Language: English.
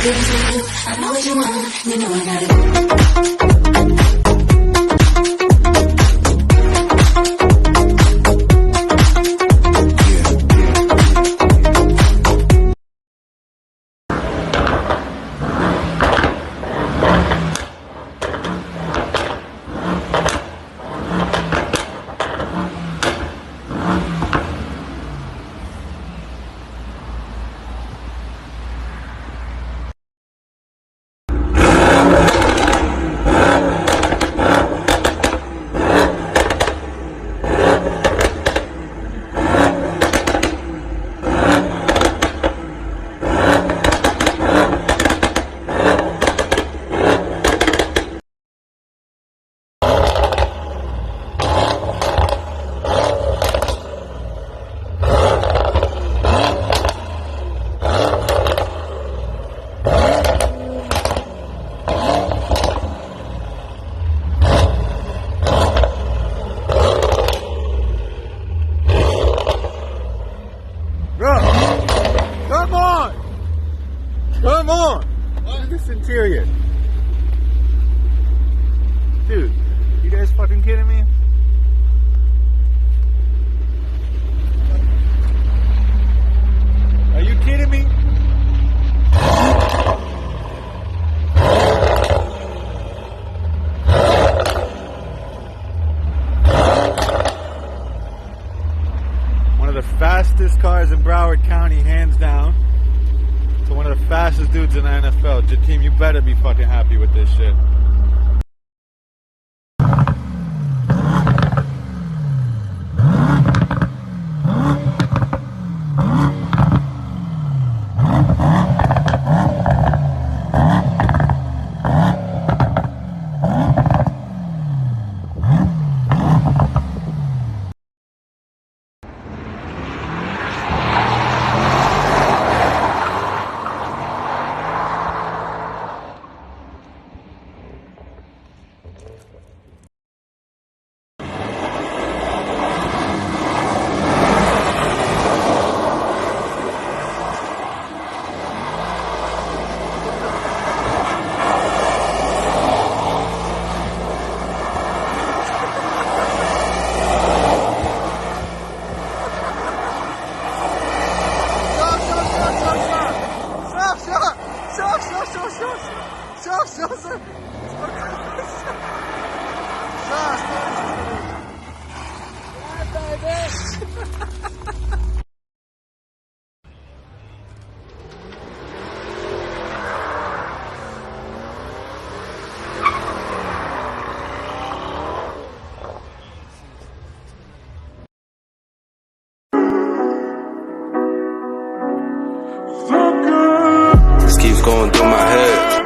I know what you want, you know I got it. Come on! Look at this interior. Dude, you guys fucking kidding me? Are you kidding me? One of the fastest cars in Broward County, hands down. To one of the fastest dudes in the NFL. J-Team, you better be fucking happy with this shit. This keeps going through my head.